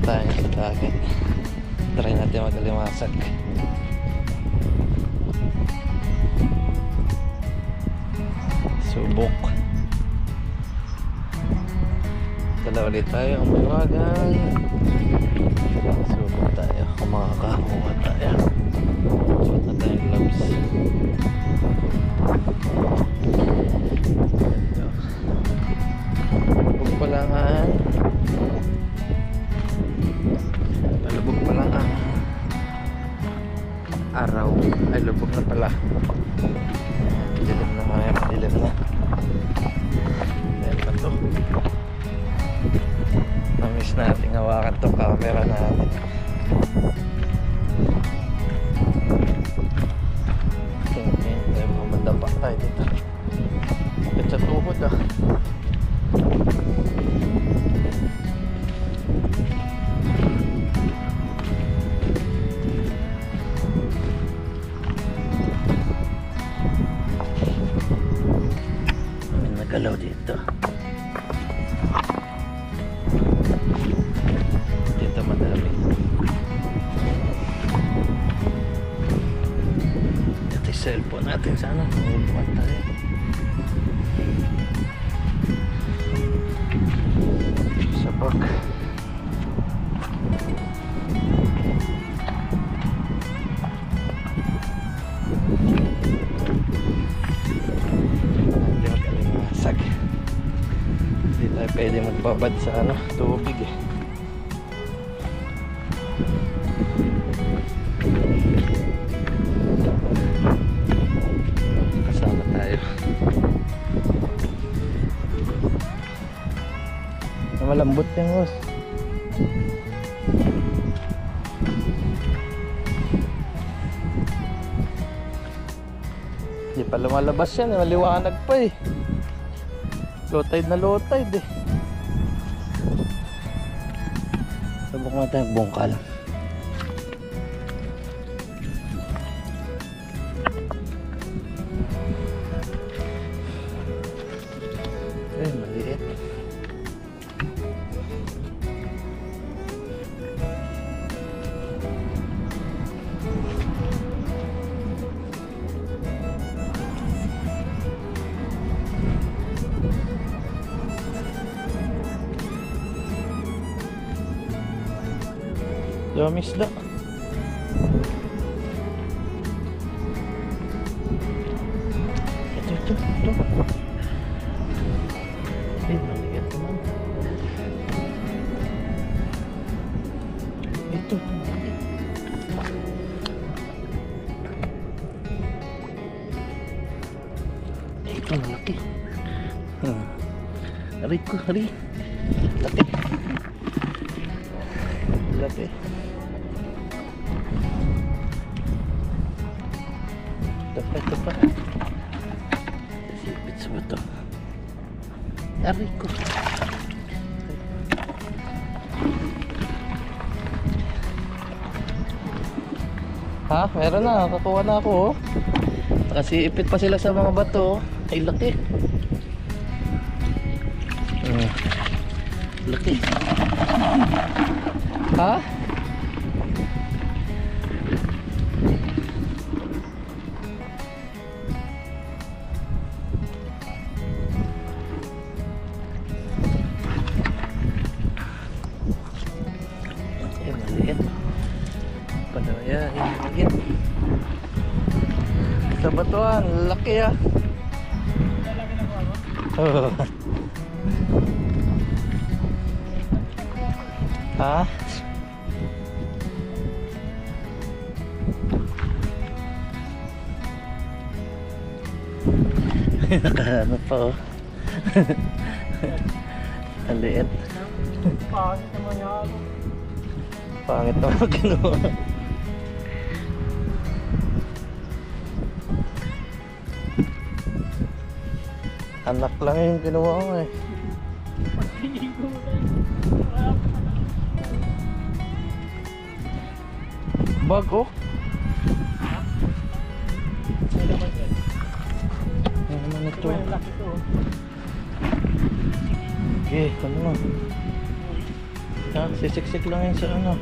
tayo sa dagat. Try natin magalimasag. Subok. Dala ulit tayo ang buragan. Subok tayo kung makakakuha tayo. Suot na tayong gloves. Lubog pa lang ang araw. Ay, lubog na pala. Dilim na nga yan, dilim na. Dahil pa to. Namiss natin hawakan tong camera natin. Dahil mamadapa tayo dito. Bakit sa tuhod galaw dito. Dito madami. Ito yung cellphone natin sana. Buwan tayo. Sabak. Hindi tayo pwede magbabad sa tubig kasama tayo. Malambot yung hos. Hindi pa lumalabas yan, maliwanag pa low tide na low tide Subok natin yung bungkal. Maliit. Damis da. Ito. Maliit naman. Ito. Ito malaki. Hari ko. Laki. Ito pa. Sipit sa bato. Aray ko. Ha? Meron na. Kakuha na ako Kasi ipit pa sila sa mga bato Ay laki. Laki. Ha? Maliit. Padaya, maliit. Sa batuan, laki Ha? Nakahanap pa Ang liit. Pangit naman yan. Pangit naman kinuha. Anak lang yung kinuha ko Bago? Ano naman ito? Okay, ano na? Ha? Sisiksik lang yun sa ano.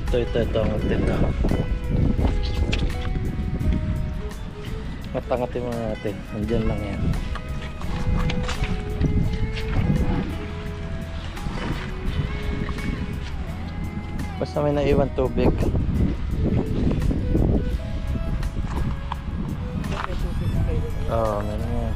Ito. Matangatin mo natin. Nandiyan lang yan. Basta may naiwan tubig. Oo, meron yan.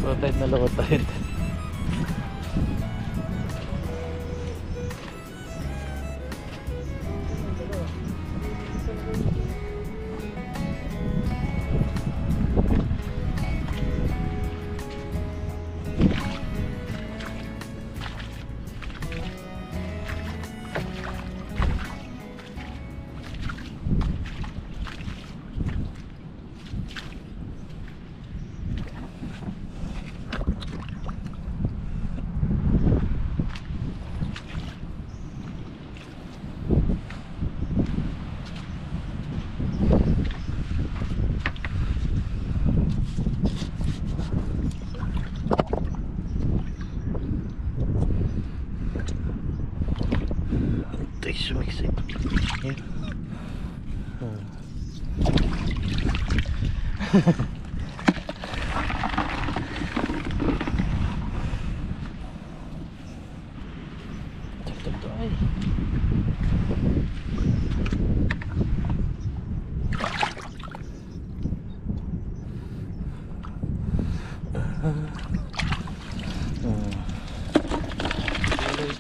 Low tide. Low tide. Sumiksik. Yan. Ito ay.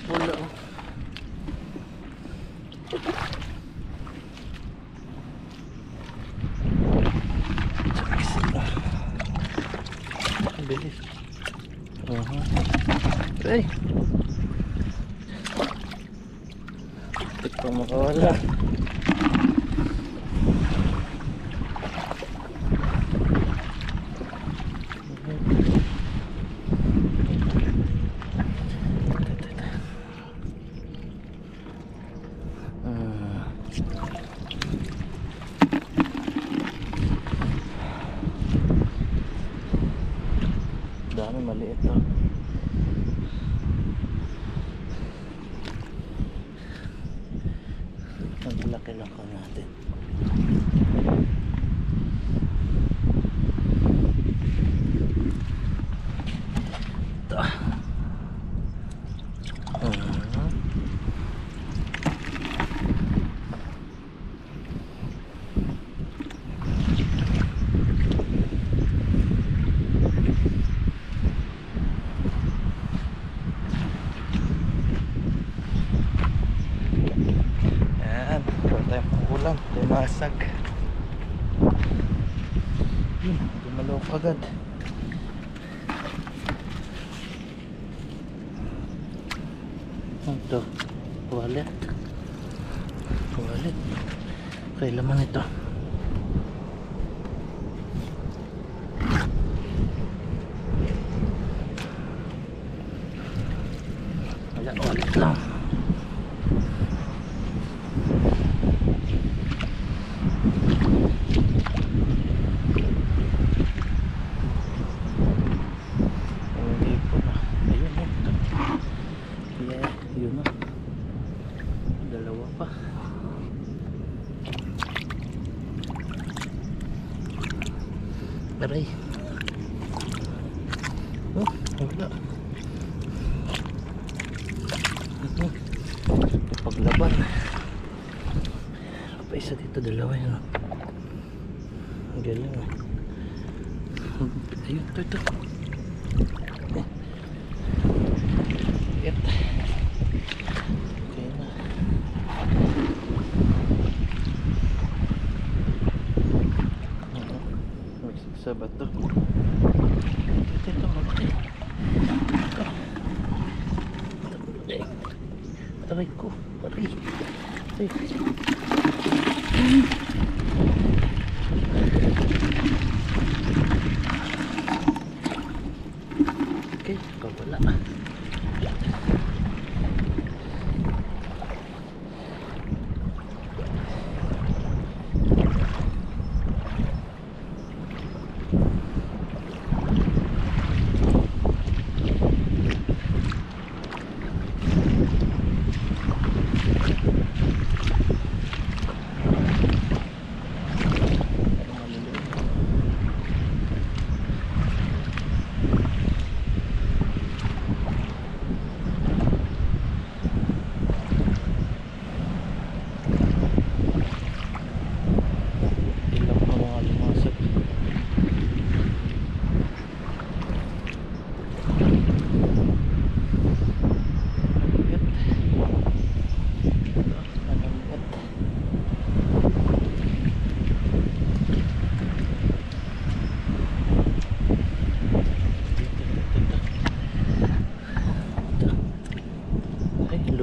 Pula. Bilis. Okay. Ito makawala. Dami maliit to. Ang laki lang ko natin. Ito. Masag. Gumalaw agad. Ito, wallet. Okay, laman ito. Wala, wallet lang. Yun na. Dalawa pa. Aray. Oh, wala. Paglaban. Pa isa dito, dalawa yun. Ang galing. Ayun, ito. Ito. Sa bato. Ito malaki. aray ko. Aray. Aray. Okay, pawala.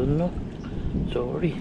No, sorry.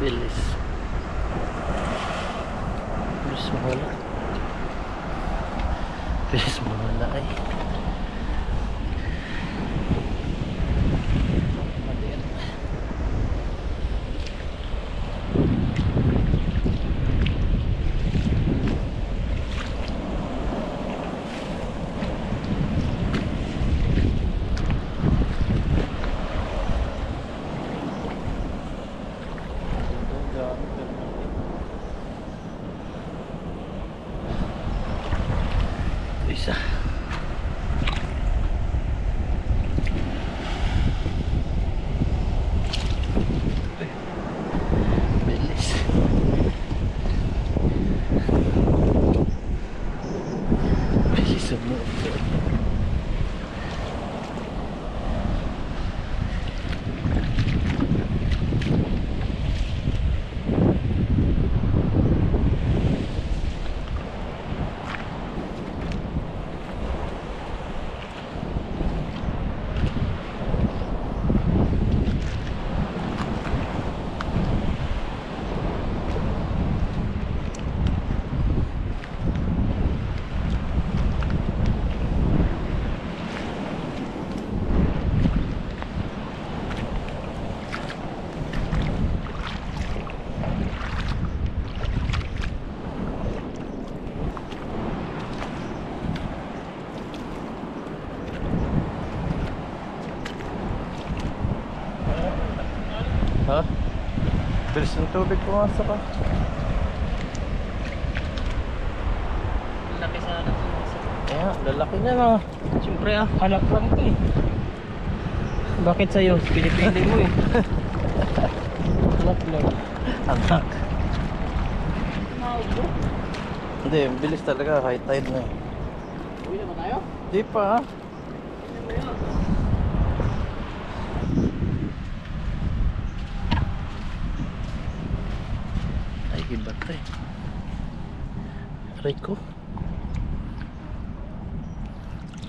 Bilis. Bilis mawala. Bilis mawala ay. Maliit. Isa. Bilis. Bilis mo. Ha? Bilis ng tubig pumasok ka. Laki sana. Kaya, lalaki niya na. Siyempre halak lang ito eh. Bakit sa'yo? Pinipili mo eh. Anak lang. Anak. Hindi, bilis talaga. High tide na eh. Uwi na ba tayo? Di pa ha? Ay, iba to eh. Aray ko.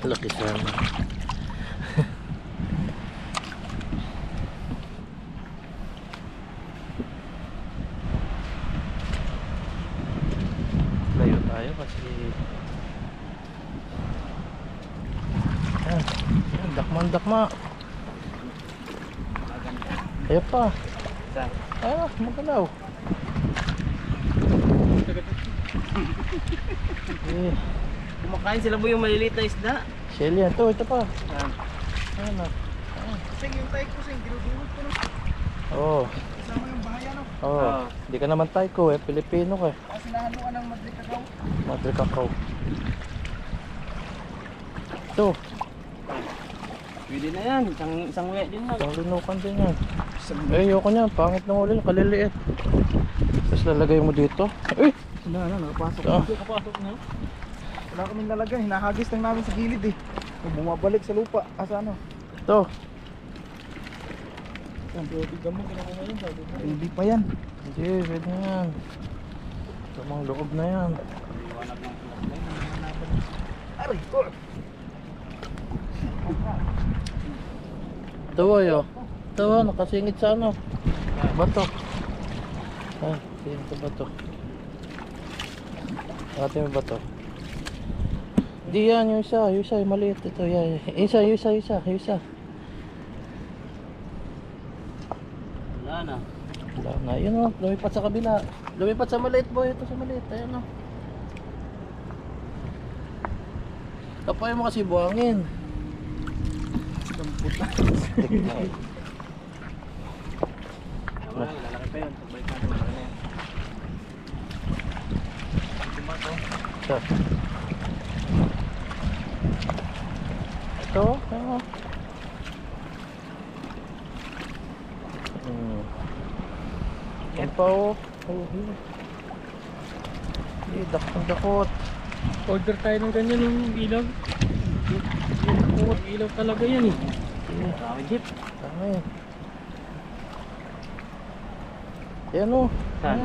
Laki sana. Layo tayo kasi yan, dakma. Kaya pa. Saan? Ah, magalaw. Eh, Kumakain sila po yung maliliit na isda. shell yan. Ito pa. Ano? Kasi yung tayo ko sing dinudulot ko no. Oo. Kasama yung bahay ano. Oo. Hindi ka naman Taiko eh. Pilipino ka eh. Kasi nahaluan ng madli kakao. Madre Cacao. Ito. Pwede na yan. Isang uwi din lang. Isang linukan din yan. Eh, ayoko niyan. Pangit ng ulit. Kaliliit. Tapos lalagay mo dito. Eh! Nakapasok. Ah. Nakapasok na. Wala kaming lalagay. Hinahagis lang namin sa gilid eh. Bumabalik sa lupa. Asa ano? Ito. Ang bibigyan mo kinakuha ngayon. Sabi mo. Hindi pa yan. Hindi, pwede na yan. Tamang loob na yan. Iwanag ng aray ko. Ito ayo. Ito nakasingit sa ano. Bato. Ah, singit sa bato. Ate mo bato. Di yan, yung isa, yung maliit. Ito, yan. Isa. Wala na. Wala na. Yun o, lumipat sa kabila. Lumipat sa maliit boy. Ito sa maliit. Ayan o. Kapayan mo kasi buhangin. Lalaki pa yun. Pagbalik natin malaki na yan. Ito. Ito. Ayan o. Yan pa o. Dakot. Order tayo ng ganyan yung ilaw. Yung ilaw talaga yan eh. Jeep. Tama yan. Ayan o. Saan?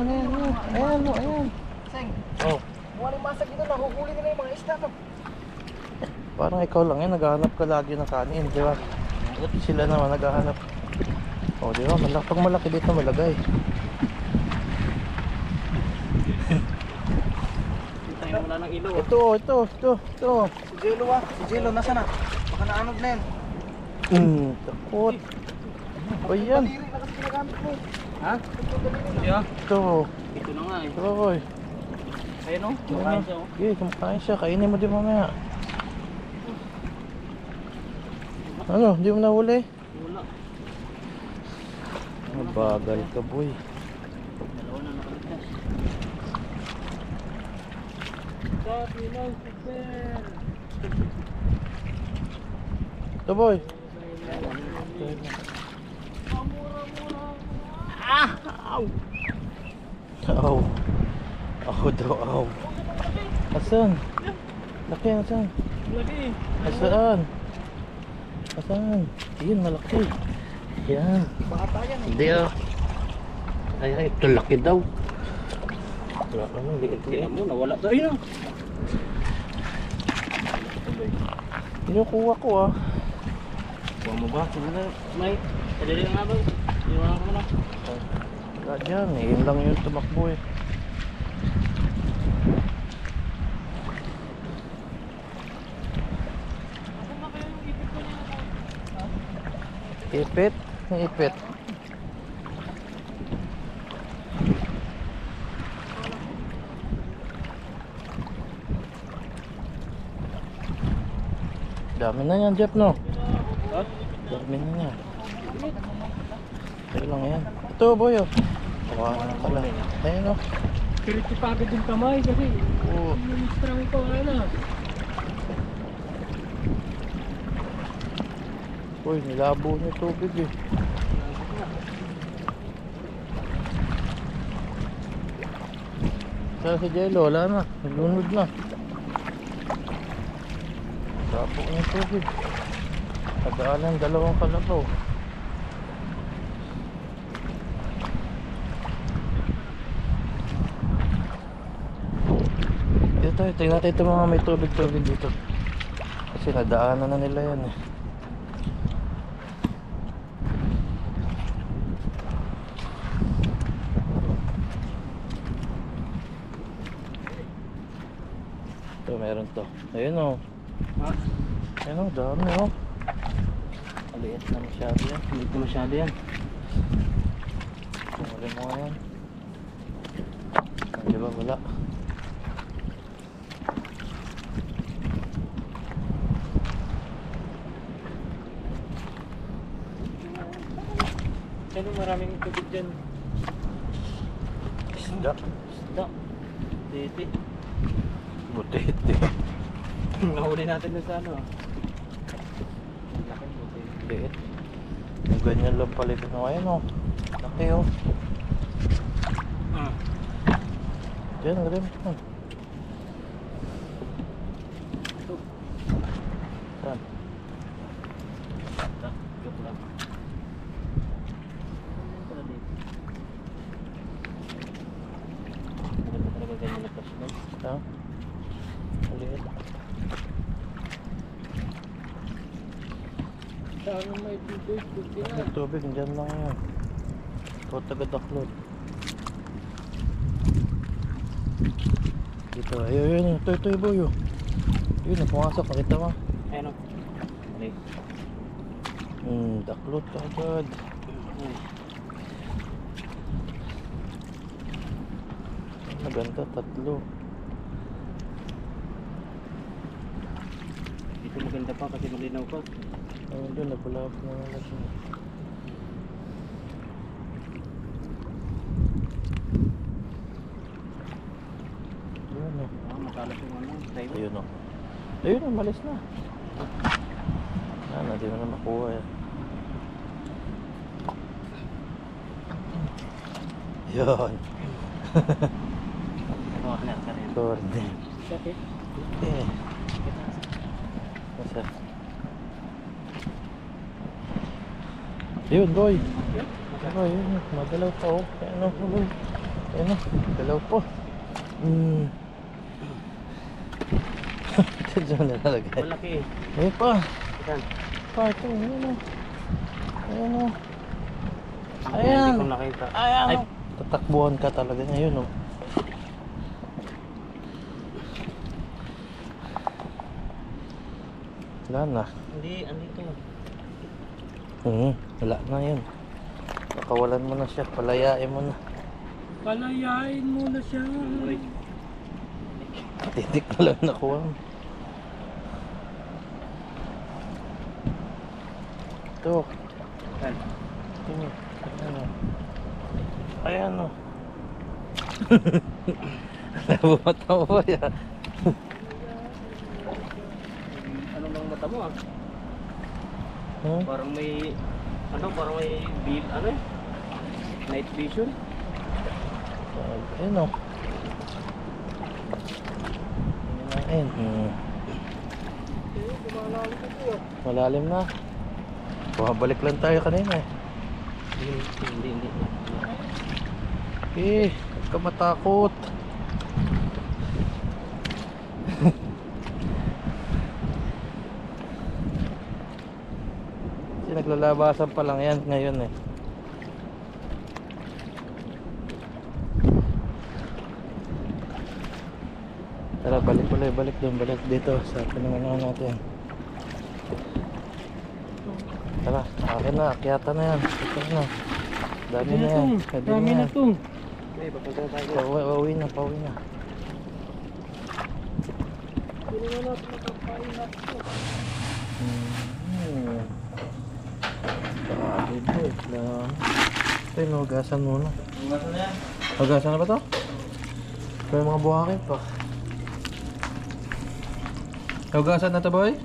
Ayan. Seng, Oh. buwan ng masag dito, nahuhuli nila yung mga isda. No? Parang ikaw lang yan, naghahanap ka lagi ng kanin, di ba? Sila naman naghahanap. Oh, di ba? Pag malaki dito malagay. Tayo na wala ng ilaw. Ito. Si Jello Si Jello, nasa na? Baka naanod na yan. Takot. O yan. Daliri na kasi ginagamit mo. Ha? Hindi ah. Ito. Ito na nga eh. Ito, boy. Ayun o. Kumakain siya o. Okay, kumakain siya. Kainin mo din mamaya. Ano? Di mo nahuli? Wala. Mabagal ka, boy. Dalawa na nakaligtas. Sabi lang, super. Ito, boy. Ah! Aw! Aw. Ako daw, aw. Asan? Laki, asan? Lagi. Asan? Yun, malaki. Yan. Bata yan eh. Hindi ah. Ay, ito laki daw. Wala ka nang liit. Tingnan mo, nawala to. Ayun o. Kinukuha ko ah. Kuha mo ba? Sige na. May. Kadali na nga ba? Iwanan ko na. Wala dyan eh. Yun lang yung tumakbo eh. Ipit? Ang ipit? Dami na yan, Jeff, no? Ha? Dami na yan. Ito lang yan. Ito, boy, oh. Wala na pala. Ayun, oh. Kiriti pa agad yung kamay kasi Oo. yung strong ko wala na. Uy, nilabo niya tubig eh. Saan si Jello? Wala na. Naglunod na. Labo niya tubig. Nagdaanan dalawang kalabaw. Dito tayo, tingnan natin itong mga may tubig-tubig dito. Kasi nadaanan na nila yan eh. Ito, meron to. Ayun o. Ayun o, dami o. Maliit na masyado yan. Maliit na masyado yan. Kumuli mo nga yan. Diba, wala. Ano maraming tubig dyan? Isda. Isda. Diti. Butete. Nahuli natin na sa ano. Laki buti. Liit. Yung ganyan lang pala ito. Ayun o. Laki o. Diyan, rin. Saan? Joke lang. Maganda talaga ganyan na plasma. Ha? Maliit. Saan may tubig? Tubig May tubig, dyan lang yan. Ito taga-daklot. Dito, ayun, ito boy. Yun, pumasok, nakita mo. Ayun o. Okay. Daklot ka agad. Maganda, tatlo. Dito maganda pa kasi malinaw pa. Ayun doon, nabulap na wala siya. Ayun o. Makalas yung ano. Tayo. Ayun o. Ayun o, malis na. Hindi mo na makuha yan. Yun. Oo, ka rin. Corne. Bakit? Eh. Masa? Yun, boy. Ano, yun. Magalaw pa, oh. Ano, boy. Ano, magalaw pa. Ito dyan nalalagay. Malaki eh. Ayun pa. Saan? Pa, ito. Ayun, oh. Ayun, oh. Ang Ayan. hindi ko nakita. Ayan, Ay. oh. Tatakbuhan ka talaga ngayon, oh. Wala na. Hindi, andito. Wala na yun. Pakawalan mo na siya, palayain mo na. Palayain mo na siya. Titik na lang nakuha mo. Ito. Saan? Ito. Ayan o. Ayan o. Nabumata mo ba yan? Ano bang mata mo ah? Hmm? Parang may ano eh? Night vision? Ayan o. Ayan. Malalim na. Bumabalik lang tayo kanina eh. Hindi. Huwag ka matakot. Kasi naglalabasan pa lang yan ngayon eh. Tara, balik ulit, balik doon, balik dito sa pinanganan natin. Tara, akin na, akyata na yan. Ito na. Dami na yan. Dami na to. Pauwi na, pauwi na. Dami po, lang. Ito yung hugasan muna. Hugasan na yan. Hugasan na ba to? Ito yung mga buhangin pa. Hugasan na to, boy?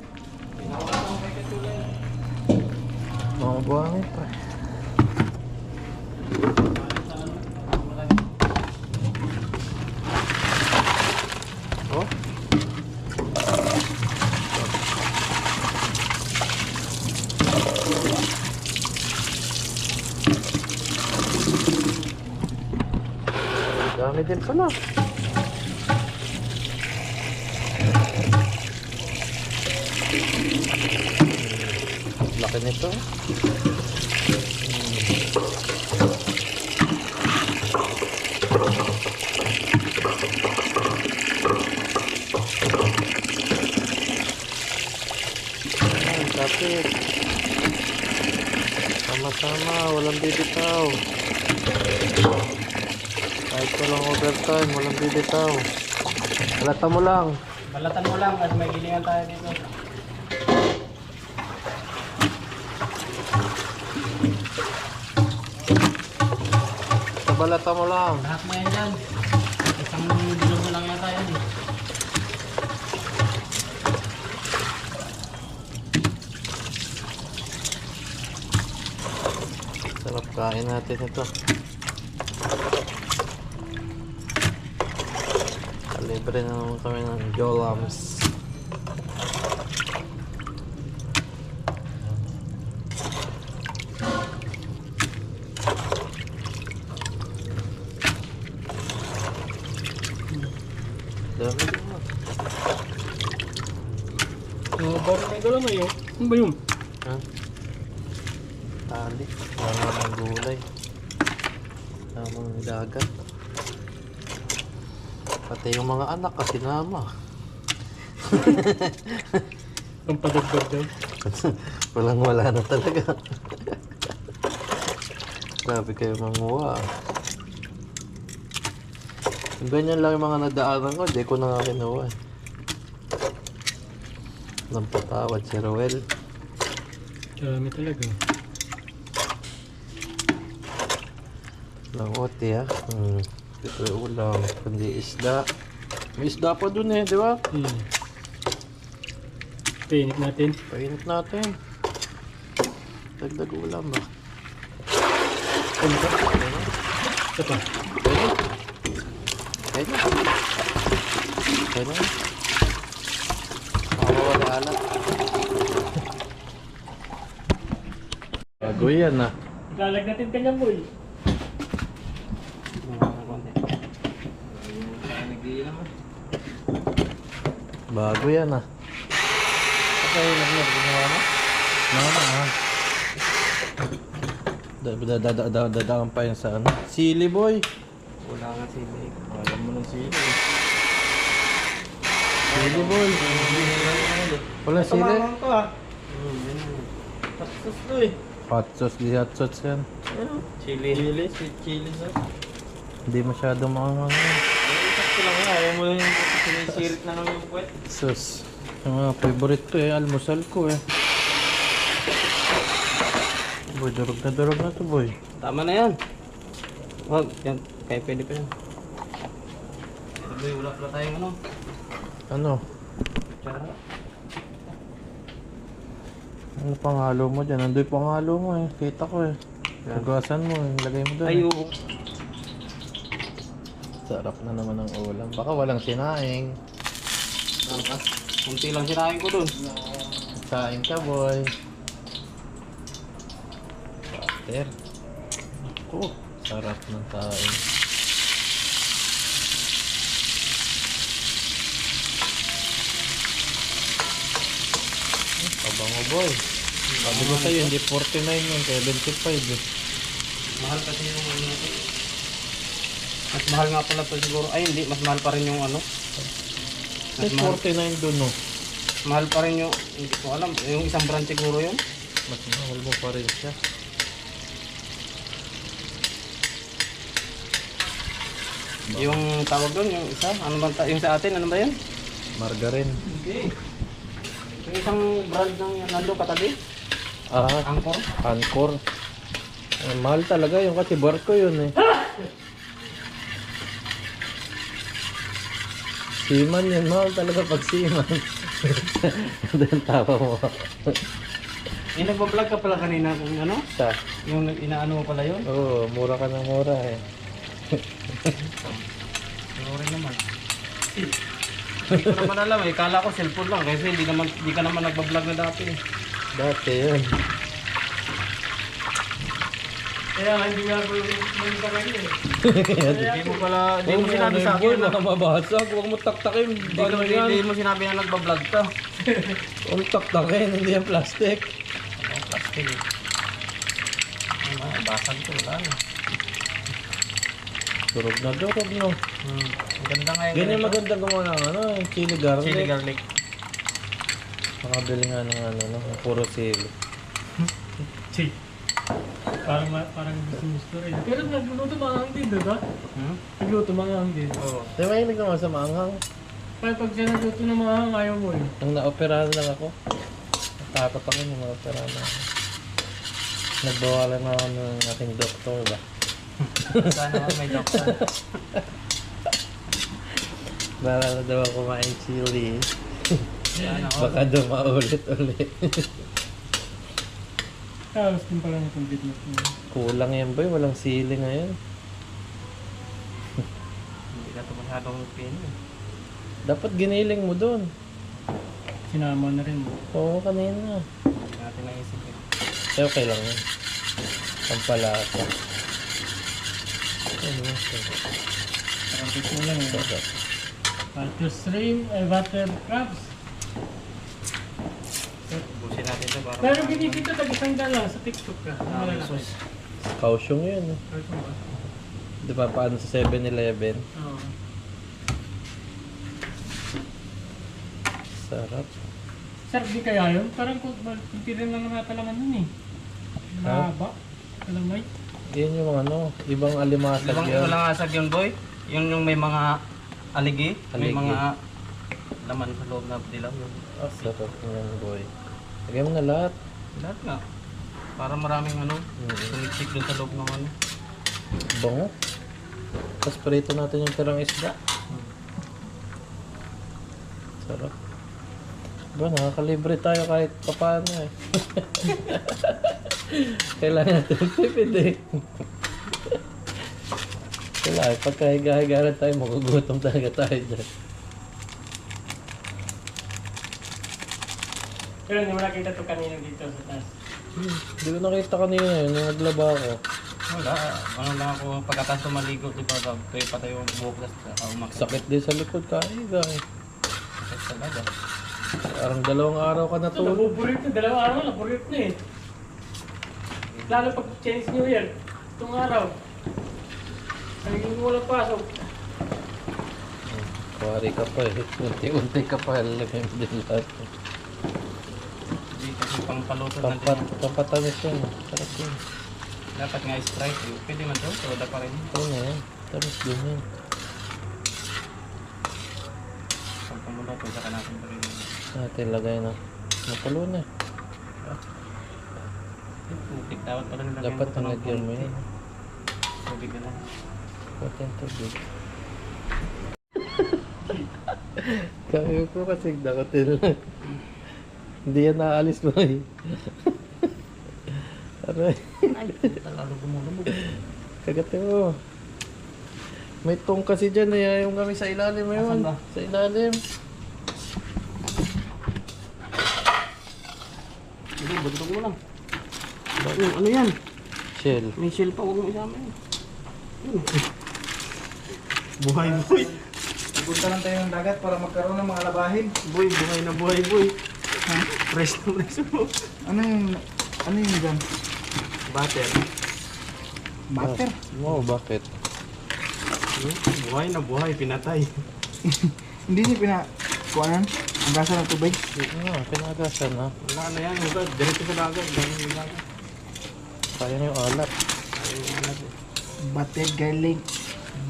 Mga buhangin pa. Oh. Dami din pala. Laki nito. Ayan, kapit. Sama-sama, walang bibitaw. Kahit walang overtime, walang bibitaw. Balatan mo lang. Balatan mo lang at may gilingan tayo dito. Balatan mo lang. Lahat mo yan dyan. Isang bilog mo lang yan tayo eh. Sarap kain natin ito. Libre na naman kami ng Jolams. Dami din mo. Bakit may galaw na yun? Ano ba yun? Ha? Tali. Tama ng gulay. Tamang dagat. Pati yung mga anak kasi nama. Ang padagdag daw. Walang wala na talaga. Grabe kayo manguha. Yung ganyan lang yung mga nadaanan ko, di ko na nga kinuha. Nang patawad si Roel. Dami talaga. Langote ha. Ito yung ulam, kundi isda. May isda pa dun eh, di ba? Painit natin. Painit natin. Dagdag ulam ba? Ano ba? Ito pa. Pwede? Pwede? Makawala alat. Bago yan ah. Lalag natin kanyang boy. Bago yan ah. Okay, naglag ginawa mo? Mama ah. Dadaan pa yan sa ano? Sili boy. Wala nga sili. Alam mo ng sili. Sili boy. Wala sili? Tumamang to ah. Tapos to eh. Hot sauce, di hot sauce yan. Chili. Chili, sweet chili na. Hindi masyadong maangang yan. Sakto lang nga. Ayaw mo lang yung sinisirit na lang yung puwet. Sus. Yung mga favorite ko eh. Almusal ko eh. Boy, durog na to boy. Tama na yan. Wag, yan. Kaya pwede pa yan. Ito boy, wala pala tayong ano. Ano? Tsara. Ano panghalo mo dyan? Andoy panghalo mo eh. Kita ko eh. Hugasan mo eh. Lagay mo doon. Ay, eh. oo. Sarap na naman ang ulam. Baka walang sinaing. Kunti lang sinahin ko dun. Saing ka boy. Butter. Oh, sarap ng saing. Pabango boy. Sabi ko sa'yo, hindi 49 yun, kaya 25 eh. Mahal kasi yung ano ito. Mas mahal nga pala to siguro. Ay hindi, mas mahal pa rin yung ano. May 49 dun no. Mahal pa rin yung, hindi ko alam, yung isang brand siguro yun. Mas mahal mo pa rin siya. Yung tawag doon, yung isa, ano ba, yung sa atin, ano ba yun? Margarine. Hindi. Yung isang brand ng nando katabi, Ah, Angkor. Anchor. Mahal talaga yung kasi barko yun eh. Seaman yun, mahal talaga pag seaman. Ito yung tawa mo. Yung nagbablog ka pala kanina kung ano? Sa? Yung inaano mo pala yun? Oo, mura ka ng mura eh. Sorry naman. Hindi ko naman alam eh. Kala ko cellphone lang kasi hindi ka naman nagbablog na dati eh. Dati yun. Kaya hindi nga ako yung kamay eh. Hindi mo pala, hindi mo sinabi sa akin. Baka mabasag, huwag mo taktakin. Hindi mo sinabi na nagbablog ka. Huwag mo taktakin, hindi yan plastic. Plastic eh. Basag ko, wala na. Durog na durog, no? Ang ganda nga yung Ganyan maganda gumawa ng ano, yung chili garlic. chili garlic. Makabili nga ng ano, no? Puro sili. Parang gusto rin. Pero nagluto manghang din, diba? Nagluto manghang din. Oo. Di ba hilig naman sa maanghang? Kaya pag siya nagluto ng manghang, ayaw mo eh. Nung naoperahan lang ako, natakot ako nung naoperahan ako. Nagbawalan na ako ng aking doktor ba? Sana may doktor. Bala na daw ako kumain chili. Sana ako. Baka daw maulit-ulit. Tapos din pala itong bitnot mo. Kulang yan boy, walang sili ngayon. Hindi ka ito masyadong pin eh. Dapat giniling mo doon. Sinama na rin mo. Oo, kanina. Hindi natin naisip eh. Eh, okay lang yun. Pampalasa. Ano yun? Parang bit mo lang eh. Sarap. Butter shrimp, butter crabs. Busin natin ito para... Pero binibito tag-isang lang sa TikTok ka. Sauce. Kausyong yun. Eh. Di ba paano sa 7-Eleven? Oo. Sarap. Sarap di kaya yun? Parang kunti rin lang natalaman nun eh. Mahaba. Kalamay. Yan yung ano, ibang alimasag yun. Walang asag yun boy. Yung may mga aligi. May Aligi. mga laman sa loob na dilaw yun. Ah, sarap yan boy. Lagay mo na lahat. Lahat nga. Para maraming ano. Sumiksik dun sa loob ng ano. Bango. Tapos prito natin yung tirang isda. Sarap. Ba, nakakalibre tayo kahit papaano eh. Kailangan natin tipid eh. Kailangan, pagkahiga-higaran tayo, magugutom talaga tayo dyan. Pero hindi mo nakita ito kanina dito sa taas. Hindi ko nakita kanina yun, nung naglaba ako. Wala. Ano lang ako pagkatapos maligo. Di ba tuyo pa tayo bukas sa umakyat. Sakit din sa likod, kahiga eh. Sakit talaga. Parang 2 araw ka Ito, natulog. nabuburit na. 2 araw, naburit na eh. Lalo pag Chinese New Year. Itong araw. Naging walang pasok. Kuwari ka pa eh. Unti-unti ka pa, lagay mo din lahat. Hindi kasi pang paluto natin. Pampatamis yun. Sarap yun. Dapat nga Sprite. Pwede man daw. Soda pa rin. Ito na yan. Tamis din yan. Pag pamuluto, saka natin pa rin. Natin lagay na. Napulo na. Tubig. Dapat pala nila. Dapat nalagyan mo yan. Tubig na lang. Pati ang tubig. Kaya ko kasi dakotin lang. Hindi yan naalis mo eh. Aray. Ay, lalo gumulubog. Kagatin mo. May tong kasi dyan eh. Yung kami sa ilalim mo yun. Asan ba? Sa ilalim. Hindi, butog mo lang. Ano yan? Shell. May shell pa, huwag mo isama yun. Buhay boy. Punta lang tayo ng dagat para magkaroon ng mga labahin. Boy, buhay na buhay boy. Ha? Fresh na fresh mo. Ano yung dyan? Butter. Butter? Wow, bakit? Buhay na buhay, pinatay. Hindi niya kuhanan? Ang gasa ng tubig? Dito na, pinagasan na. Wala na yan, hugad. Diretso sa dagat. Ganyan yung dagat. Sayang yung alat. Ayaw yung alat eh. Butter garlic.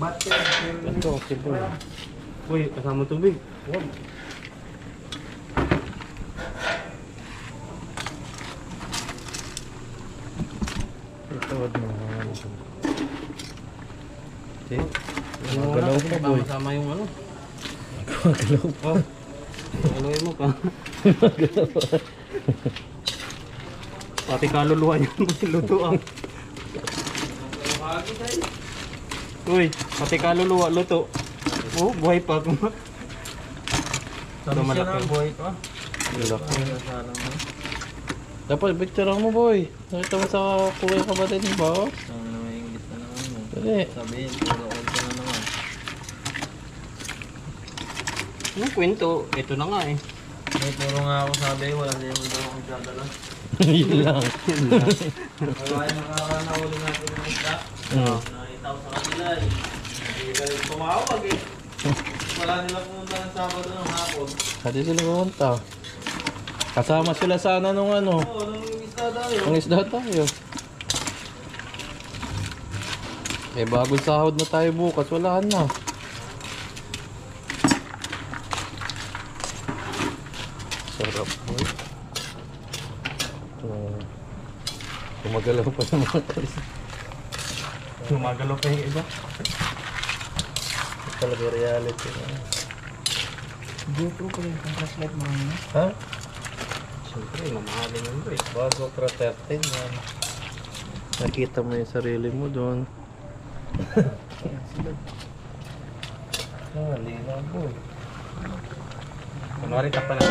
Butter garlic. Ito, okay boy. Boy, kasama tubig. Wag. Ito, wag mo. Okay. Magalaw pa boy. Kasama yung ano. Magalaw pa. Aluin mo pa. Pati kaluluwa yung luto ah. Uy, pati kaluluwa luto. Oh, buhay pa. Ito malaki. Buhay pa. Malaki. Dapat picture mo boy. Nakita mo sa kuya kapatid mo ba? Oh? Ang namaingit na naman mo. Dali. Sabihin, puro konti na naman. Yung kwento, ito na nga eh. May puro nga ako sabi, wala din mo daw akong dadala. Yun lang. Wala yung nakakanahuli natin ng isda. Nakita ko sa kanila eh. Hindi galing tumawag eh. Wala nila pumunta ng Sabado ng hapon. Hadi sila pumunta. Kasama sila sana nung ano. Oo, nung isda tayo. Ang isda tayo. Eh bagong sahod na tayo bukas, wala na. Sarap boy. Gumagalaw pa yung mga guys. Gumagalaw pa yung iba. Talaga reality na. GoPro ko yung flashlight mo ngayon. Ha? Siyempre, mamahalin yun bro eh. Bago Pro 13 yan. Nakita mo yung sarili mo doon. Ah, linaw boy. Kunwari ka pa na.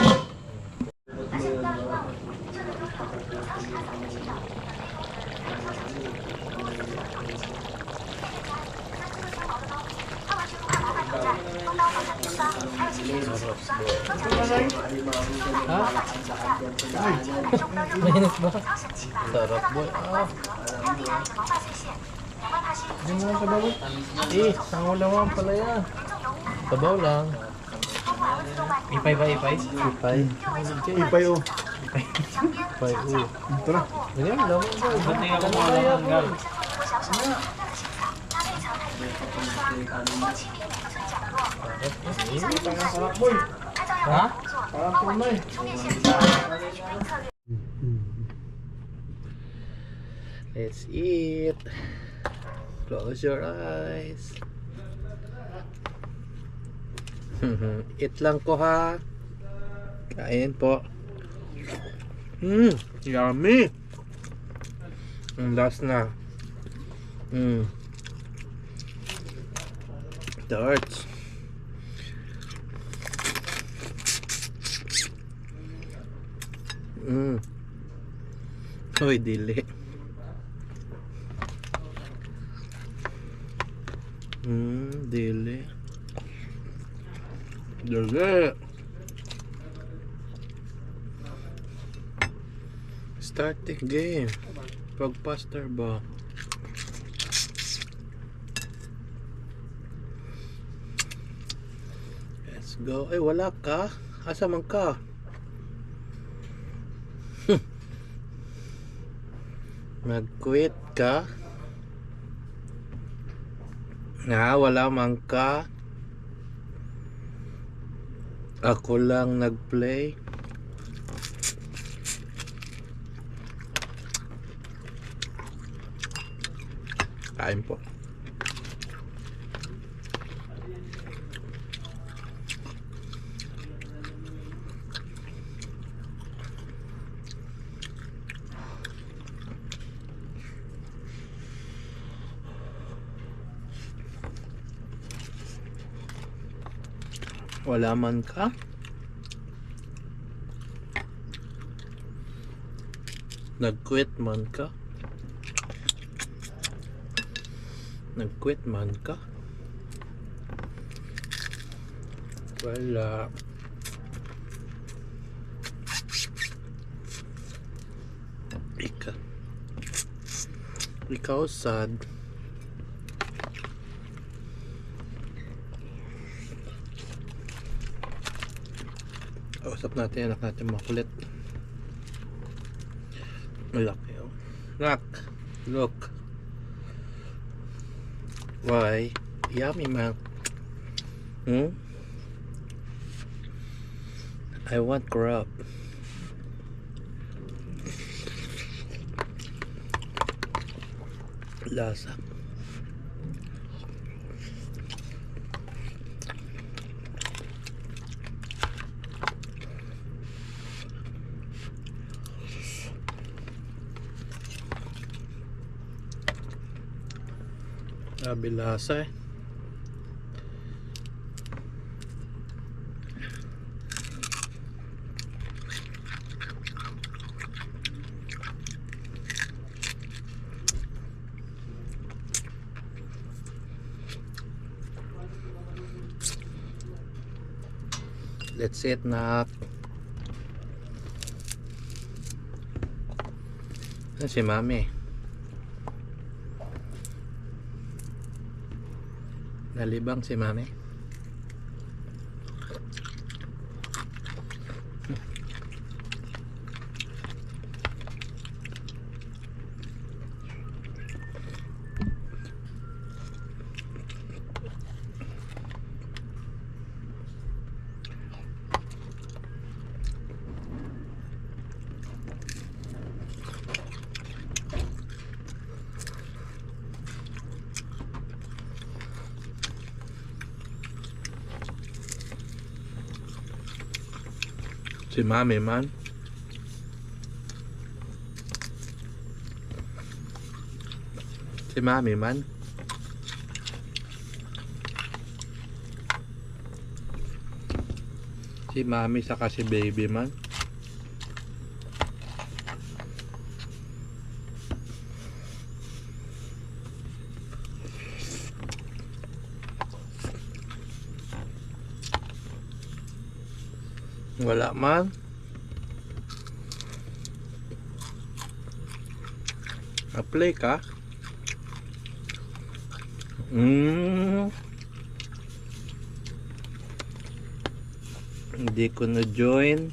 Ha? Mainit ba? Sarap boy. Ah. Hindi mo lang sa baboy. Eh, sangaw lang pala yan. Sabaw lang. Ipay ba ipay? Ipay. Ipay o. Ipay. Ito na. Ganyan lang boy. Ba't nga kumuha ng gal? Sarap boy. Ha? Parang tunay. Let's eat. Close your eyes. Eat lang ko ha. Kain po. Yummy. Last na. Darts. Uy, dili. Dili. Dili. Start the game. Pagpaster ba? Let's go. Ay, wala ka? Asa man ka? Mag-quit ka? Wala man ka? Ako lang nag-play? Kain po. Wala man ka? Nag-quit man ka? Nag-quit man ka? Wala. Ikaw sad. Usap natin anak natin makulit. Malaki oh. Nak, look. Why? Yummy man. I want crab. Lasa. Grabe lasa eh. That's it, nak. Yan si mami. Nalibang si mami. Si mami man. Si mami man. Si mami saka si baby man. Wala man. A-play ka? Hindi ko na-join.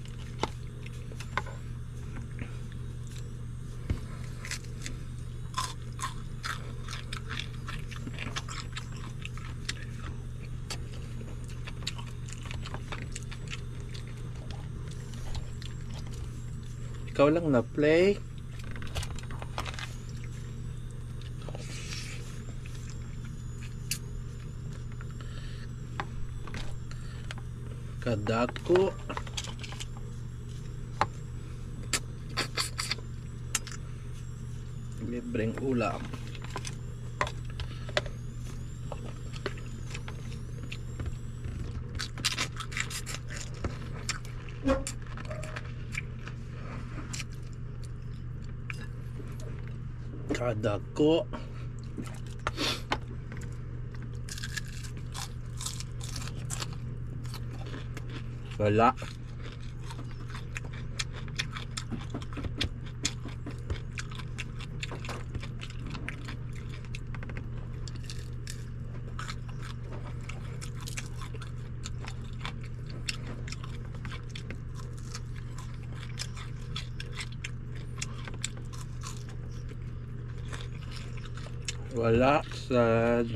Ikaw lang na-play. Kadako. Libreng ulam. Kadako. Wala. Wala, sad.